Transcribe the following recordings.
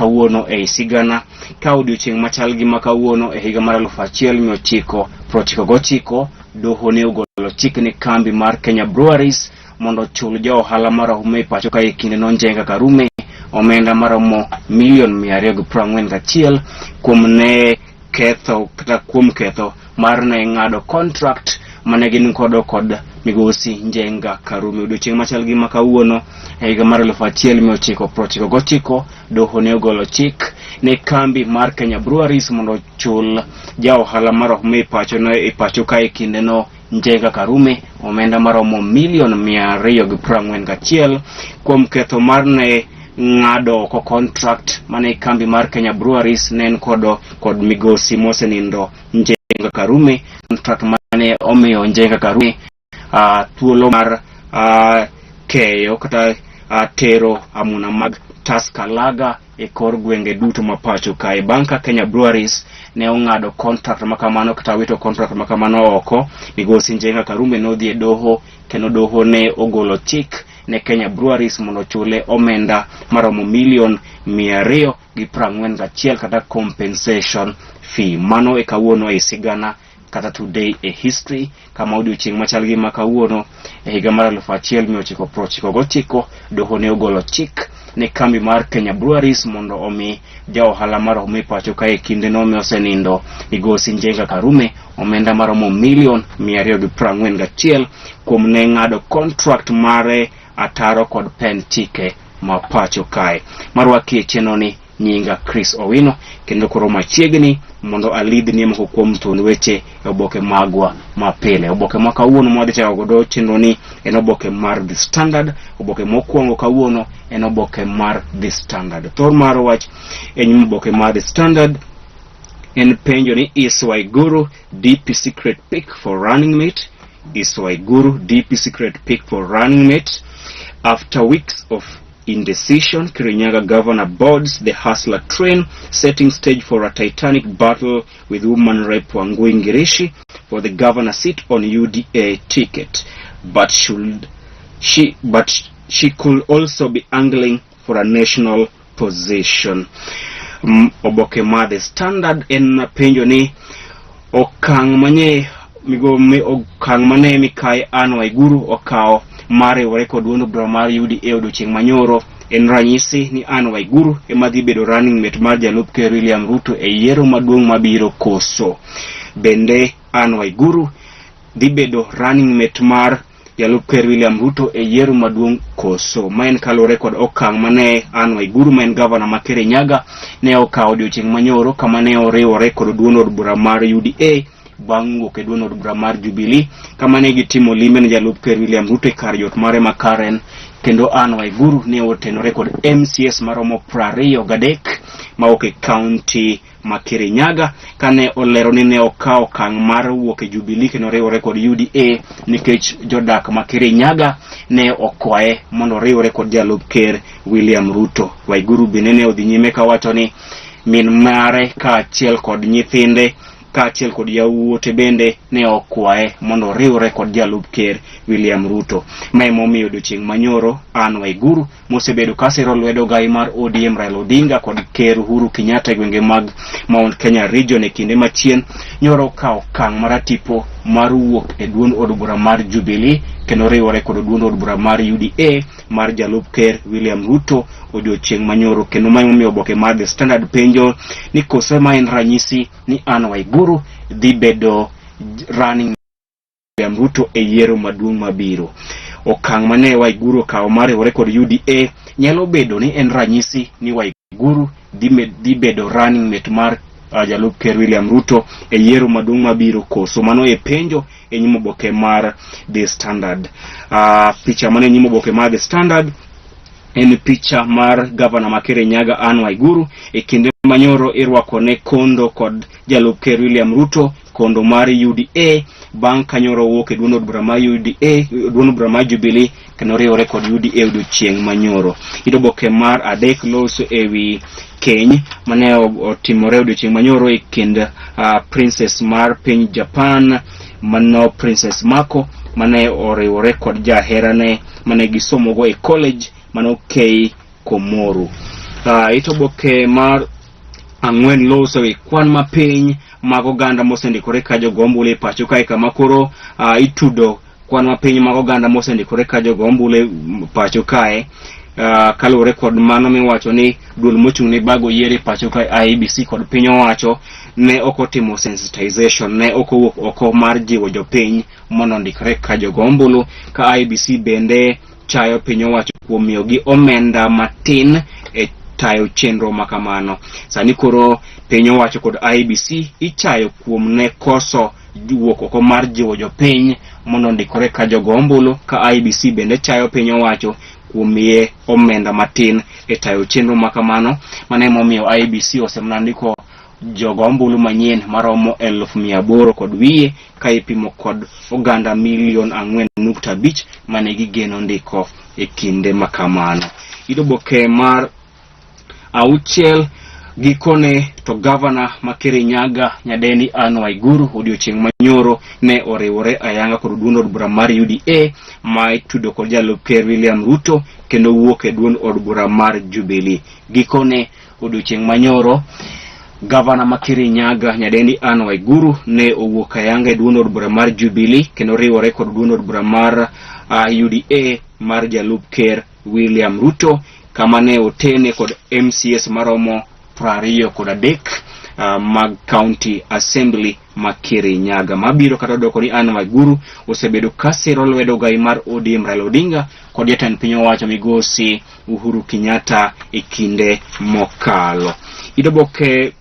kawuono e sigana ka odiochieng' machal gi makawuono e higa mar 1999 doho ne ogolo chik ne kambi mar Kenya Breweries mondo chul jo ohala maromo e pacho ka e kinde no Njenga Karume omenda maromo $241,000 kuom ne ketho kata kuom ketho mar ne ng'ado contract mane gin kod migosi Njenga Karume. Odiochieng' machal gi makawuono e higa mar 1999 doho ne ogolo chik ne kambi mar Kenya Breweries mondo chul ja ohala maromo e pacho ka e kinde no Njenga Karume omenda maromo $241,000 kuom ketho mar ne ng'ado ko contract mane kambi mar Kenya Breweries nen kod migosi mosenindo Njenga Karume. Contract mane omiyo Njenga Karume thuolo mar keyo kata tero amuna mag Taskalaga e kor gwenge duto mapacho kae. Banka Kenya Breweries ne ong'ado contract makamano kata wito contract makamano oko, migosi Njenga Karume nodhi e doho kendo doho ne ogolo chik ne Kenya Breweries mondo chule omenda maromo $241,000 kata compensation fee. Mano e kawuono e sigana kata today e history kama odiochieng' machal gi makawuono e higa mar 1999 doho ne ogolo chik ne kambi mar Kenya Breweries mondo omi ja ohala maromo e pacho ka e kinde no osenindo migosi Njenga Karume omenda maromo $241,000 kuom ne ng'ado contract mare ataro kod pen tike mapacho kae. Marwaki cheno ni nyinga Chris Owino kendo koro machiegni mondo alidhni moko kuom thun weche e oboke magwa mapile. Oboke ma kawuono mwadhi chako godo chenro ni en oboke mar The Standard. Oboke mokwongo kawuono en oboke mar The Standard. Thor mar wach en oboke mar The Standard en penjo ni is Waiguru DP secret pick for running mate? Is Waiguru DP secret pick for running mate? After weeks of indecision, Kirinyaga governor boards the hustler train, setting stage for a titanic battle with woman rep Wangui Ngirishi for the governor seat on UDA ticket. But she could also be angling for a national position. Oboke ma The Standard en penjo ni okang' mane Mikai Anne Waiguru okao mare ore kod duond bura mar UDA odiochieng' manyoro en ranyisi ni Anne Waiguru ema dhi bedo running mate mar Jalup Ker William Ruto e yiero maduong' mabiro koso. Bende Anne Waiguru dhi bedo running mate mar Jalup Ker William Ruto e yiero maduong' koso. Maen kalore kod okang' mane Anne Waiguru maen governor ma Kirinyaga ne okao odiochieng' manyoro kama ne oriwore kod duond bura mar UDA bang' wuok e duond bura mar Jubilee kama ne gitimo limbe ne Jalup Ker William Ruto e kar jot mare ma Karen. Kendo Anne Waiguru ne otenore kod MCS maromo 23 maok e county ma Kirinyaga kane olero ni ne okao okang' mar wuok e Jubilee kendo riwore kod UDA nikech jodak ma Kirinyaga ne okwaye mondo riwore kod Jalup Ker William Ruto. Waiguru bende ne odhi nyime kawacho ni min mare kaachiel kod nyithinde kaachiel kod yawuote bende ne okwaye mondo riwre kod Jalup Ker William Ruto. Ma emomiyo odiochieng' manyoro Anne Waiguru mosebedo kasiro lwedo gai mar ODM Raila Odinga kod Ker Uhuru Kenyatta e gwenge mag Mount Kenya region e kinde machien nyoro kao okang' maratipo mar wuok e duond od bura mar Jubilee kendo riwore kod duond od bura mar UDA mar Jalup Ker William Ruto odiochieng' manyoro. Kendo ma emomiyo oboke mar The Standard penjo ni koso ma en ranyisi ni Anne Waiguru dhi bedo running William Ruto e yiero maduong' mabiro. Okang' mane Waiguru kao mar riwore kod UDA nyalo bedo ni en ranyisi ni Waiguru dhi bedo running mate mar Jalup Ker William Ruto e yiero maduong' mabiro koso. Mano e penjo e nyimo oboke mar The Standard. Picha mane nyimo oboke mar The Standard en picha mar governor ma Kirinyaga Anne Waiguru e kinde manyoro irwako ne kondo kod Jalup Ker William Ruto kondo mar UDA bang' kanyoro wuok e duond bura mar UDA duond bura mar Jubilee kendo riwore kod UDA odiochieng' manyoro. Oboke mar adek loso ewi keny mane otimore odiochieng' manyoro e kind princess mar piny Japan mano Princess Mako mane oriwore kod jaherane mane gisomogo e college mano Kei Komoru. Ito oboke mar ang'wen loso wi kwan mapiny mag oganda mosendikore ka jogombulu e pacho kae kama koro itudo kwan mapiny mag oganda mosendikore ka jogombulu pacho kae kaluwore kod mano miwacho ni duol mochung' ne bago yiero e pacho kae IEBC kod piny owacho ne okotimo sensitization, ne okowuok oko mar jiwo jopiny mondo ndikre ka jogombulu, ka IEBC bende chayo piny owacho kuom miyogi omenda matin e tayo chenro makamano. Sani koro piny owacho kod IEBC ichayo kuom ne koso wuok oko mar jiwo jopiny mondo ndikore ka jogombulu, ka IEBC bende chayo piny owacho kuom miye omenda matin e tayo chenro makamano. Mane momiyo IEBC osemnandiko jogombulu manyien maromo 1,800 kod wiye ka ipimo kod oganda 4.5 mane gigeno ndiko e kinde makamano. Ito oboke mar auchiel gikone to gavana ma Kirinyaga Nyadendi Anne Waiguru odiochieng' manyoro ne oriwore ayanga kod duond od bura mar UDA ma itudo kod jalup ker William Ruto kendo wuok e duond od bura mar Jubilee. Gikone odiochieng' manyoro gavana ma Kirinyaga Nyadendi Anne Waiguru ne owuok ayanga e duond od bura mar Jubilee kendo riwore kod duond od bura mar UDA mar jalup ker William Ruto, kama ne otene kod MCS maromo 23 mag County Assembly ma Kirinyaga. Mabiro kata doko ni Anne Waiguru osebedo kasiro lwedo gai mar ODM Raila Odinga kod jatend piny owacho migosi Uhuru Kenyatta e kinde mokalo. Ito oboke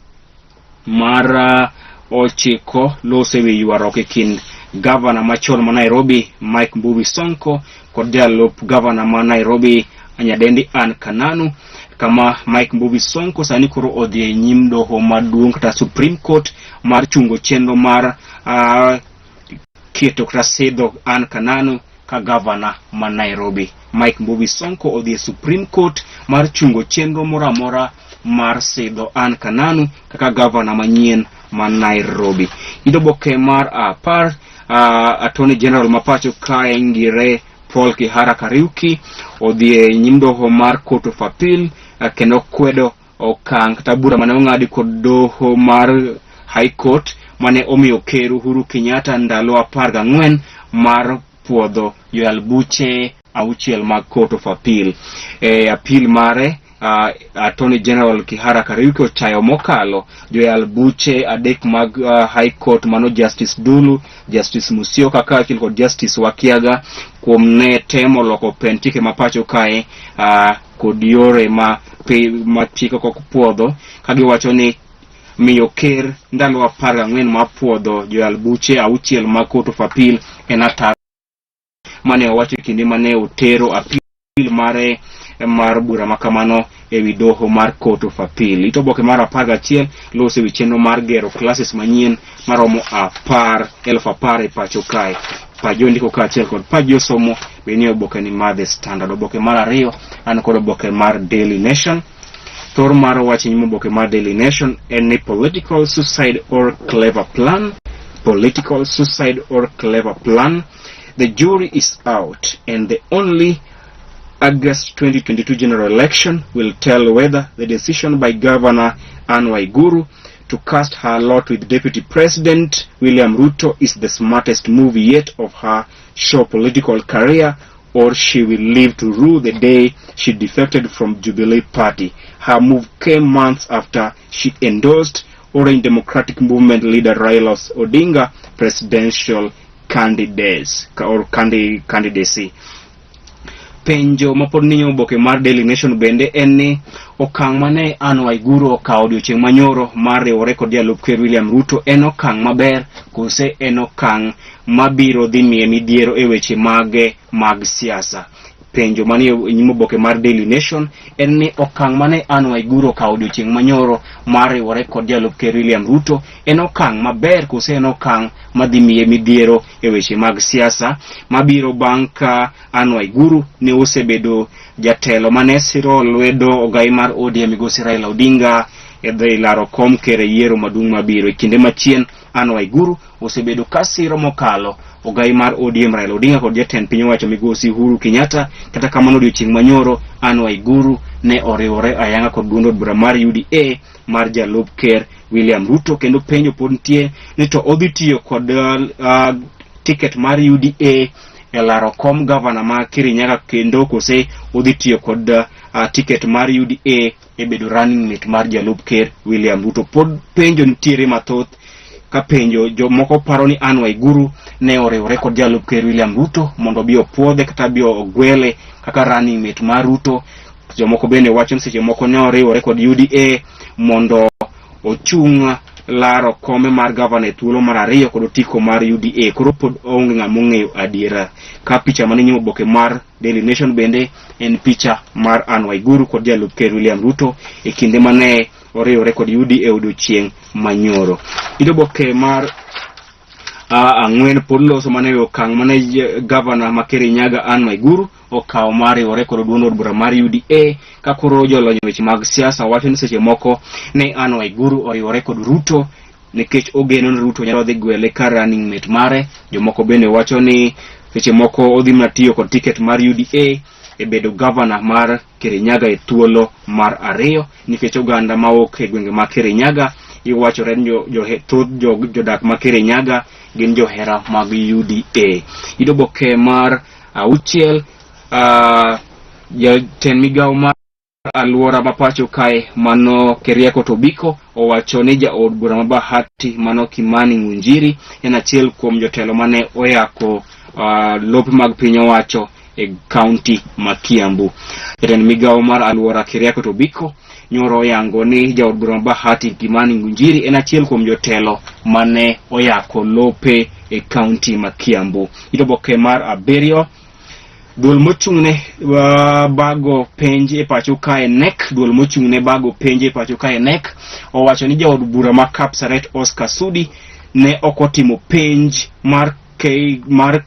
mar ochiko lose wi ywaruok e kind gavana machon ma Nairobi Mike Mbuvi Sonko kod jalup gavana ma Nairobi Nyadendi Anne Kananu, kama Mike Mbuvi Sonko sani koro odhi e nyim doho maduong' kata Supreme Court mar chungo chenro mar keto kata sidho Anne Kananu ka gavana ma Nairobi. Mike Mbuvi Sonko odhi e Supreme Court mar chungo chenro moramora mar sidho Anne Kananu kaka gavana manyien ma Nairobi. Ito oboke mar apar Attorney General mapacho kae ngire Paul Kihara Kariuki odhi e nyim doho mar Court of Appeal kendo kwedo okang' kata bura mane ong'adi kod doho mar High Court mane omiyo ker Uhuru Kenyatta ndalo 14 mar puodho joyal buche 6 mag Court of Appeal. Appeal mare Attorney General Kihara Kariuki ochayo mokalo joyal buche 3 mag High Court mano Justice Dulu, Justice Musyoka kaachiel kod Justice Wakiaga kuom ne temo loko pentike mapacho kae kod yore ma chiko kok puodho kagiwacho ni miyo ker ndalo 14 ma puodho joyal buche 6 mag Court of Appeal en ataro mane owacho kinde mane otero appeal mare mar bura makamano ewi doho mar Court of Appeal. Ito oboke mar 11 lose wi chenro mar gero classes manyien maromo 10,000 e pacho kae. Pajo ndiko kaachiel kod pajo somo benie oboke ni mar The Standard. Oboke mar 2 an kod oboke mar Daily Nation. Thor mar wach nyimo oboke mar Daily Nation en political suicide or clever plan. Political suicide or clever plan. The jury is out and the only August 2022 general election will tell whether the decision by Governor Anne Waiguru to cast her lot with Deputy President William Ruto is the smartest move yet of her short political career, or she will live to rue the day she defected from Jubilee Party. Her move came months after she endorsed Orange Democratic Movement leader Raila Odinga presidential candidacy. Penjo mapod ninyo oboke mar Daily Nation bende en ni okang' mane Anne Waiguru okawo odiochieng' manyoro mar riwore kod jalup ker William Ruto en okang' maber kose en okang' mabiro dhi miye midhiero e weche mage mag siasa. Penjo manie nyimo oboke mar Daily Nation en ni okang' mane Anne Waiguru okawo odiochieng' manyoro mar riwore kod jalup ker William Ruto en okang' maber kose en okang' madhi miye midhiero e weche mag siasa mabiro bang' ka Anne Waiguru ne osebedo jatelo mane siro lwedo ogai mar ODM migosi Raila Odinga e dhi laro kom ker e yiero maduong' mabiro. E kinde machien Anne Waiguru osebedo kasiro mokalo ogai mar ODM Raila Odinga kod jatend piny owacho migosi Uhuru Kenyatta. Kata kamano odiochieng' manyoro Anne Waiguru ne oriwore ayanga kod duond od bura mar UDA mar jalup ker William Ruto, kendo penjo pod nitie ni to odhi tiyo kod ticket mar UDA e laro kom gavana ma Kirinyaga, kendo kose odhi tiyo kod ticket mar UDA e bedo running mate mar jalup ker William Ruto. Pod penjo nitiere mathoth, ka penjo jomoko paro ni Anne Waiguru ne oriwore kod jalup ker William Ruto mondo bi opuodhe kata bi ogwele kaka running mate mar Ruto. Jomoko bende wacho ni seche moko ne oriwore kod UDA mondo ochung' laro kome mar gavana e thuolo mar ariyo kod otiko mar UDA. Koro pod onge ng'ama ong'eyo adiera. Ka picha mane nyimo oboke mar Daily Nation bende en picha mar Anne Waiguru kod jalup ker William Ruto e kinde mane oriwore kod UDA odiochieng' manyoro. Oboke mar ang'wen pod loso mane okang' mane gavana ma Kirinyaga Anne Waiguru okawo mar riwore kod duond od bura mar UDA. Ka koro jolony weche mag siasa wacho ni seche moko ne Anne Waiguru oriwore kod Ruto nikech ogeno ni Ruto nyalo dhi gwele ka running mate mare. Jomoko bende wacho ni seche moko odhi matiyo kod ticket mar UDA e bedo gavana mar Kirinyaga e thuolo mar ariyo, nikech oganda mawuok e gwenge ma Kirinyaga iwachore ni jodak ma Kirinyaga gin johera mag UDA. Oboke mar auchiel jatend migawo mar alwora ma pacho kae mano Keriako Tobiko owacho ni jaod bura ma Bahati mano Kimani Ngunjiri en achiel kuom jotelo mane oyako lope mag piny owacho e county ma Kiambu. Jatend migawo mar alwora Keriako Tobiko nyoro yango ni jaod bura ma Bahati Kimani Ngunjiri en achiel kuom jotelo mane oyako lope e county ma Kiambu. Oboke mar abiriyo duol mochung'ne bago penj e pacho kae NEC, duol mochung'ne bago penj e pacho kae NEC owacho ni jaod bura ma Kapsaret Oscar Sudi ne okotimo penj mar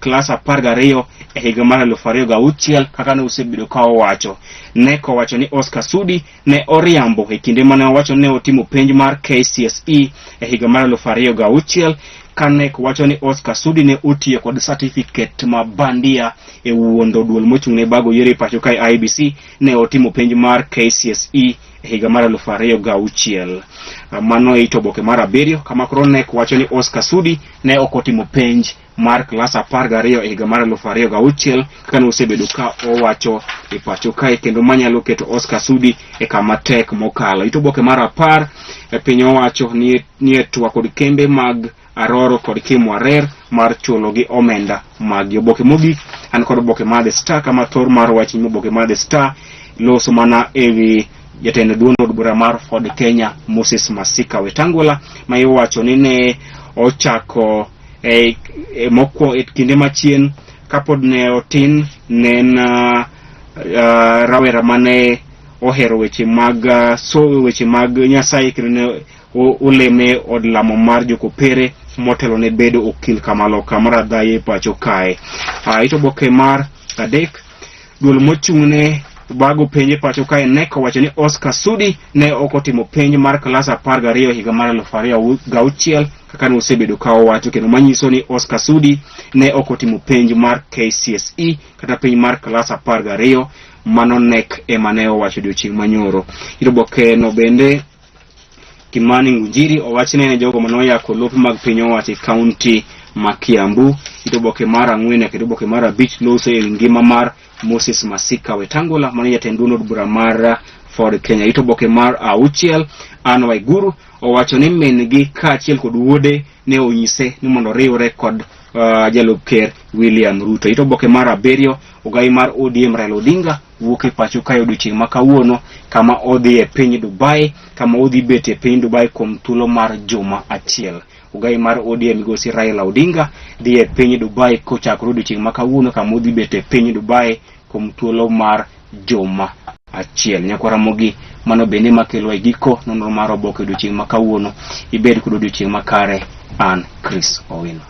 klas 12 e higa mar 2006 kaka ne osebedo ka owacho. NEC owacho ni Oscar Sudi ne oriambo e kinde mane owacho ne otimo penj mar KCSE e higa mar 2006. Kanek wacho ni Oscar Sudi ne otiyo kod certificate ma bandia e wuondo duol mochung'ne bago yore pacho kae IBC ne otimo penj mar KCSE e higa mar 2006. Mano e oboke mar abiriyo. Kama koro NEC wacho ni Oscar Sudi ne okotimo penj mar klas 12 e higa mar 2006 kaka ne osebedo ka owacho e pacho kae, kendo manyalo keto Oscar Sudi e kama tek mokalo. Oboke mar 10 e piny owacho ni etwa kod kembe mag Aroro kod Kimwarer mar chulo gi omenda mag oboke mogik. An kod oboke mar The Star, kama thor mar wach ni oboke mar The Star loso mana ewi jatend duond od bura mar Ford Kenya Moses Masika Wetangula ma iwacho ni ne ochako moko e kinde machien kapod ne otin nen rawera mane ohero weche mag weche mag Nyasaye, kendo ne oleme od lamo mar jokopere motelo ne bedo okil kamaloka mar adhaye pacho kae. Oboke mar adek duol mochung'ne bago penje pacho kae NEC owacho ni Oscar Sudi ne okotimo penj mar klas 12 higa mar 2006 kaka ne osebedo ka owacho, kendo manyiso ni Oscar Sudi ne okotimo penj mar KCSE kata penj mar klas 12. Mano NEC ema ne owacho odiochieng' manyoro. Oboke no bende Kimani Ngunjiri owachne ne jogo manoyako lope mag piny owacho e county ma Kiambu. Oboke mar 4 kendo oboke mar 5 loso e ngima mar Moses Masika Wetangula mane jatend duond od bura mar Ford Kenya. Oboke mar 6 Anne Waiguru owacho ni min gi kaachiel kod wuode ne onyise ni mondo riwre kod jalup ker William Ruto. Oboke mar 7 ogai mar ODM Raila Odinga wuok e pacho kae odiochieng' ma kawuono kama odhi e piny Dubai, kama odhi bet e piny Dubai kuom thuolo mar juma achiel. Ogai mar ODM migosi Raila Odinga dhi e piny Dubai kochakore odiochieng' ma kawuono kama odhi bet e piny Dubai kuom thuolo mar juma achiel. Nyakwara mogi mano bende makelo e giko nonro mar oboke odiochieng' ma kawuono. Ibed kod odiochieng' makare. An Chris Owino.